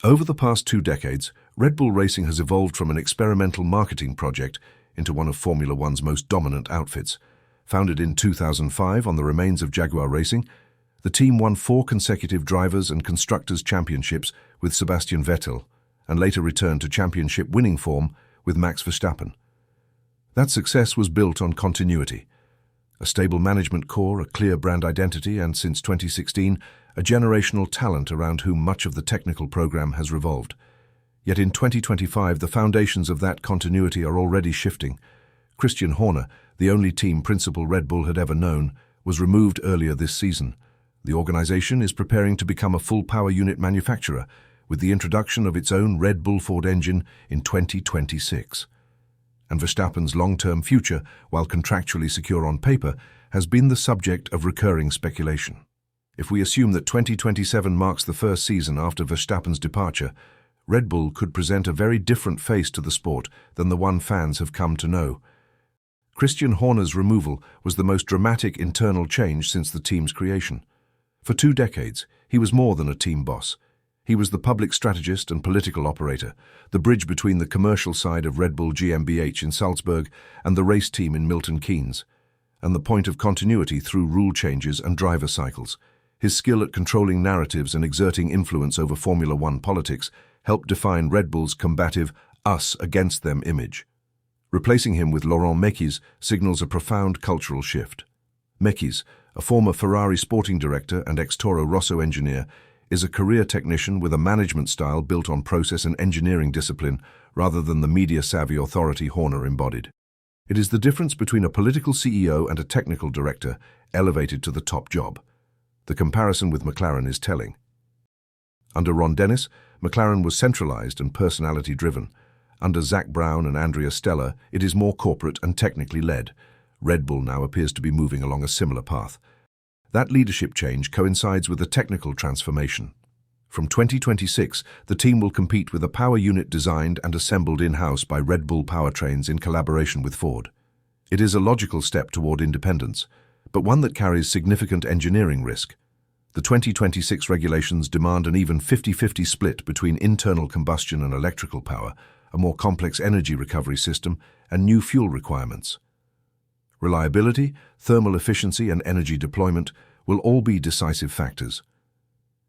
Over the past 2 decades, Red Bull Racing has evolved from an experimental marketing project into one of Formula One's most dominant outfits. Founded in 2005 on the remains of Jaguar Racing, the team won 4 consecutive Drivers' and Constructors' Championships with Sebastian Vettel, and later returned to championship winning form with Max Verstappen. That success was built on continuity. A stable management core, a clear brand identity, and since 2016, a generational talent around whom much of the technical program has revolved. Yet in 2025, the foundations of that continuity are already shifting. Christian Horner, the only team principal Red Bull had ever known, was removed earlier this season. The organization is preparing to become a full power unit manufacturer, with the introduction of its own Red Bull Ford engine in 2026. And Verstappen's long-term future, while contractually secure on paper, has been the subject of recurring speculation. If we assume that 2027 marks the first season after Verstappen's departure, Red Bull could present a very different face to the sport than the one fans have come to know. Christian Horner's removal was the most dramatic internal change since the team's creation. For 2 decades, he was more than a team boss. He was the public strategist and political operator, the bridge between the commercial side of Red Bull GmbH in Salzburg and the race team in Milton Keynes, and the point of continuity through rule changes and driver cycles. His skill at controlling narratives and exerting influence over Formula One politics helped define Red Bull's combative us-against-them image. Replacing him with Laurent Mekies signals a profound cultural shift. Mekies, a former Ferrari sporting director and ex-Toro Rosso engineer, is a career technician with a management style built on process and engineering discipline rather than the media-savvy authority Horner embodied. It is the difference between a political CEO and a technical director elevated to the top job. The comparison with McLaren is telling. Under Ron Dennis, McLaren was centralized and personality-driven. Under Zach Brown and Andrea Stella, it is more corporate and technically led. Red Bull now appears to be moving along a similar path. That leadership change coincides with a technical transformation. From 2026, the team will compete with a power unit designed and assembled in-house by Red Bull Powertrains in collaboration with Ford. It is a logical step toward independence, but one that carries significant engineering risk. The 2026 regulations demand an even 50-50 split between internal combustion and electrical power, a more complex energy recovery system, and new fuel requirements. Reliability, thermal efficiency, and energy deployment will all be decisive factors.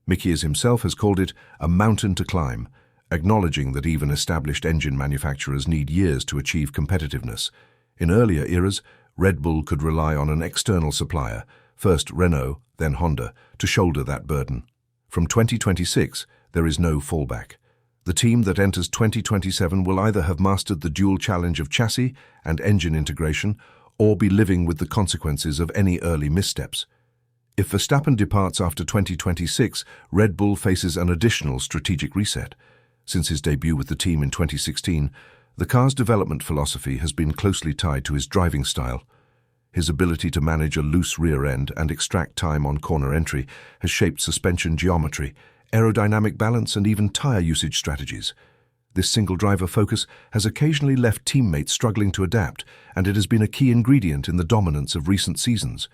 Mekies himself has called it a mountain to climb, acknowledging that even established engine manufacturers need years to achieve competitiveness. In earlier eras, Red Bull could rely on an external supplier, first Renault, then Honda, to shoulder that burden. From 2026, there is no fallback. The team that enters 2027 will either have mastered the dual challenge of chassis and engine integration, or be living with the consequences of any early missteps. If Verstappen departs after 2026, Red Bull faces an additional strategic reset. Since his debut with the team in 2016, the car's development philosophy has been closely tied to his driving style. His ability to manage a loose rear end and extract time on corner entry has shaped suspension geometry, aerodynamic balance, and even tire usage strategies. This single-driver focus has occasionally left teammates struggling to adapt, and it has been a key ingredient in the dominance of recent seasons.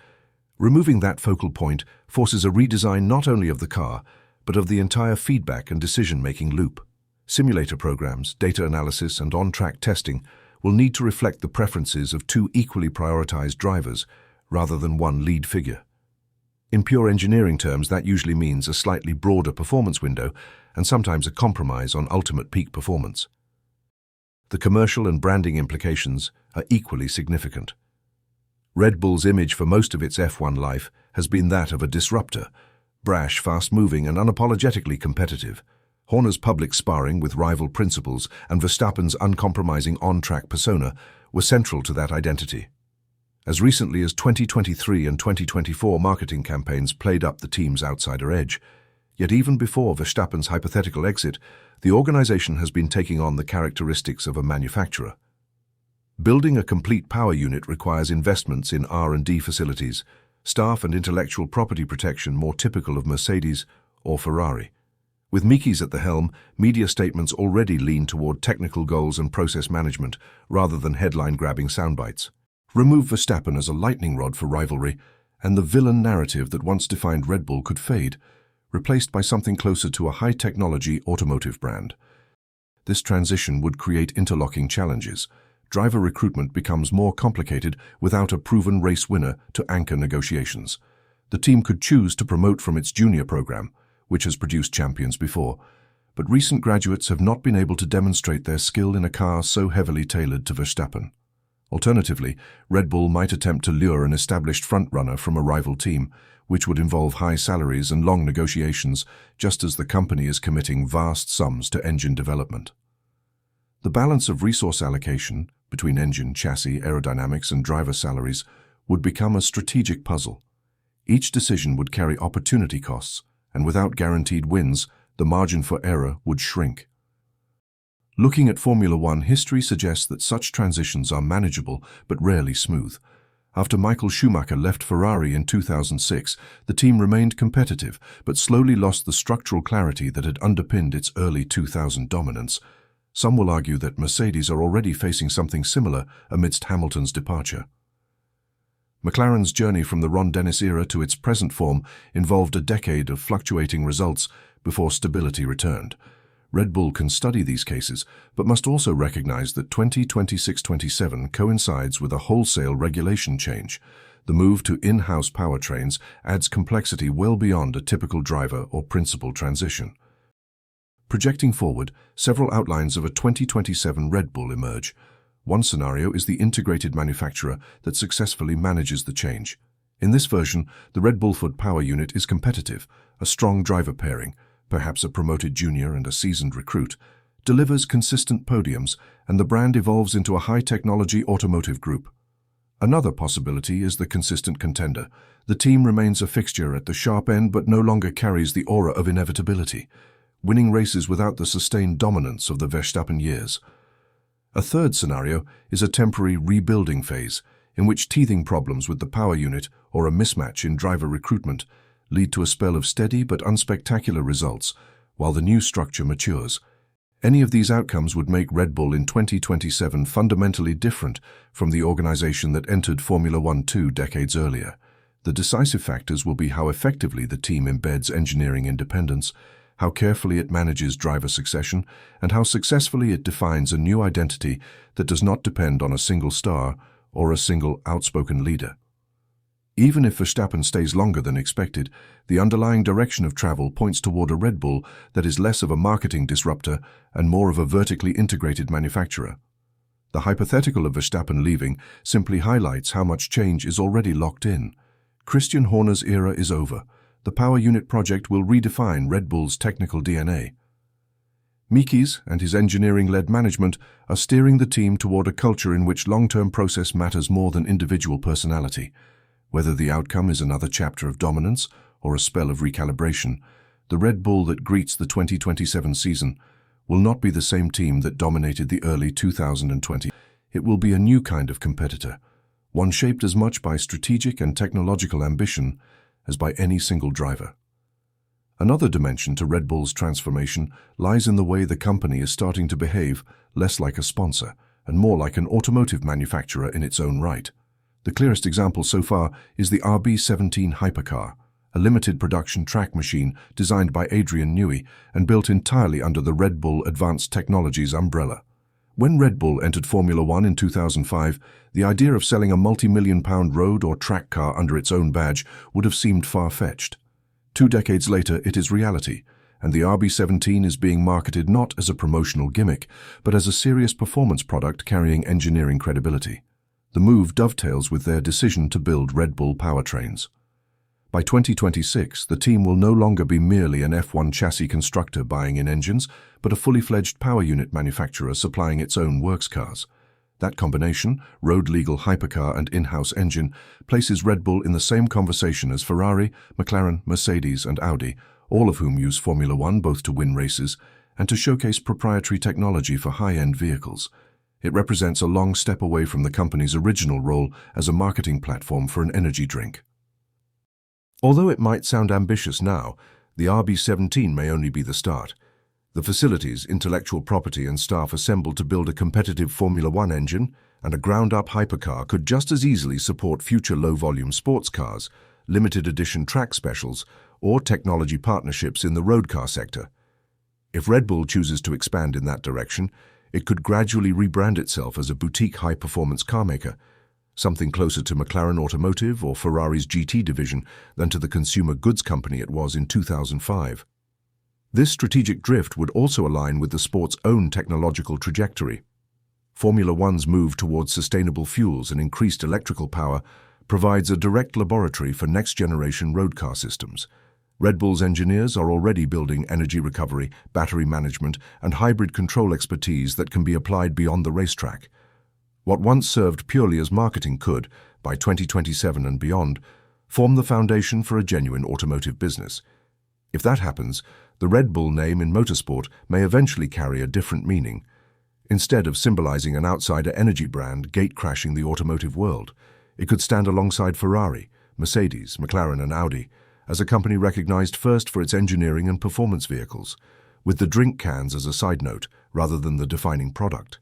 Removing that focal point forces a redesign not only of the car, but of the entire feedback and decision-making loop. Simulator programs, data analysis, and on-track testing will need to reflect the preferences of 2 equally prioritized drivers, rather than one lead figure. In pure engineering terms, that usually means a slightly broader performance window and sometimes a compromise on ultimate peak performance. The commercial and branding implications are equally significant. Red Bull's image for most of its F1 life has been that of a disruptor, brash, fast-moving, and unapologetically competitive. Horner's public sparring with rival principals and Verstappen's uncompromising on-track persona were central to that identity. As recently as 2023 and 2024 marketing campaigns played up the team's outsider edge. Yet even before Verstappen's hypothetical exit, the organization has been taking on the characteristics of a manufacturer. Building a complete power unit requires investments in R&D facilities, staff and intellectual property protection more typical of Mercedes or Ferrari. With Mekies at the helm, media statements already lean toward technical goals and process management rather than headline-grabbing soundbites. Remove Verstappen as a lightning rod for rivalry, and the villain narrative that once defined Red Bull could fade. replaced by something closer to a high-technology automotive brand. This transition would create interlocking challenges. Driver recruitment becomes more complicated without a proven race winner to anchor negotiations. The team could choose to promote from its junior program, which has produced champions before, but recent graduates have not been able to demonstrate their skill in a car so heavily tailored to Verstappen. Alternatively, Red Bull might attempt to lure an established frontrunner from a rival team, which would involve high salaries and long negotiations, just as the company is committing vast sums to engine development. The balance of resource allocation between engine, chassis, aerodynamics, and driver salaries would become a strategic puzzle. Each decision would carry opportunity costs, and without guaranteed wins, the margin for error would shrink. Looking at Formula One, history suggests that such transitions are manageable but rarely smooth. After Michael Schumacher left Ferrari in 2006, the team remained competitive but slowly lost the structural clarity that had underpinned its early 2000 dominance. Some will argue that Mercedes are already facing something similar amidst Hamilton's departure. McLaren's journey from the Ron Dennis era to its present form involved a decade of fluctuating results before stability returned. Red Bull can study these cases, but must also recognize that 2026-27 coincides with a wholesale regulation change. The move to in-house powertrains adds complexity well beyond a typical driver or principal transition. Projecting forward, several outlines of a 2027 Red Bull emerge. One scenario is the integrated manufacturer that successfully manages the change. In this version, the Red Bull Foot power unit is competitive, a strong driver pairing, perhaps a promoted junior and a seasoned recruit, delivers consistent podiums, and the brand evolves into a high-technology automotive group. Another possibility is the consistent contender. The team remains a fixture at the sharp end but no longer carries the aura of inevitability, winning races without the sustained dominance of the Verstappen years. A third scenario is a temporary rebuilding phase, in which teething problems with the power unit or a mismatch in driver recruitment lead to a spell of steady but unspectacular results while the new structure matures. Any of these outcomes would make Red Bull in 2027 fundamentally different from the organization that entered Formula One 2 decades earlier. The decisive factors will be how effectively the team embeds engineering independence, how carefully it manages driver succession, and how successfully it defines a new identity that does not depend on a single star or a single outspoken leader. Even if Verstappen stays longer than expected, the underlying direction of travel points toward a Red Bull that is less of a marketing disruptor and more of a vertically integrated manufacturer. The hypothetical of Verstappen leaving simply highlights how much change is already locked in. Christian Horner's era is over. The power unit project will redefine Red Bull's technical DNA. Mekies and his engineering-led management are steering the team toward a culture in which long-term process matters more than individual personality. Whether the outcome is another chapter of dominance or a spell of recalibration, the Red Bull that greets the 2027 season will not be the same team that dominated the early 2020s. It will be a new kind of competitor, one shaped as much by strategic and technological ambition as by any single driver. Another dimension to Red Bull's transformation lies in the way the company is starting to behave less like a sponsor and more like an automotive manufacturer in its own right. The clearest example so far is the RB17 hypercar, a limited production track machine designed by Adrian Newey and built entirely under the Red Bull Advanced Technologies umbrella. When Red Bull entered Formula One in 2005, the idea of selling a multi-million-pound road or track car under its own badge would have seemed far-fetched. 2 decades later, it is reality, and the RB17 is being marketed not as a promotional gimmick, but as a serious performance product carrying engineering credibility. The move dovetails with their decision to build Red Bull powertrains. By 2026, the team will no longer be merely an F1 chassis constructor buying in engines, but a fully fledged power unit manufacturer supplying its own works cars. That combination, road-legal hypercar and in-house engine, places Red Bull in the same conversation as Ferrari, McLaren, Mercedes, and Audi, all of whom use Formula One both to win races and to showcase proprietary technology for high-end vehicles. It represents a long step away from the company's original role as a marketing platform for an energy drink. Although it might sound ambitious now, the RB17 may only be the start. The facilities, intellectual property and staff assembled to build a competitive Formula One engine and a ground-up hypercar could just as easily support future low-volume sports cars, limited edition track specials, or technology partnerships in the road car sector. If Red Bull chooses to expand in that direction, it could gradually rebrand itself as a boutique high-performance car maker, something closer to McLaren Automotive or Ferrari's GT division than to the consumer goods company it was in 2005. This strategic drift would also align with the sport's own technological trajectory. Formula One's move towards sustainable fuels and increased electrical power provides a direct laboratory for next-generation road car systems. Red Bull's engineers are already building energy recovery, battery management, and hybrid control expertise that can be applied beyond the racetrack. What once served purely as marketing could, by 2027 and beyond, form the foundation for a genuine automotive business. If that happens, the Red Bull name in motorsport may eventually carry a different meaning. Instead of symbolizing an outsider energy brand gate-crashing the automotive world, it could stand alongside Ferrari, Mercedes, McLaren and Audi, as a company recognized first for its engineering and performance vehicles, with the drink cans as a side note rather than the defining product.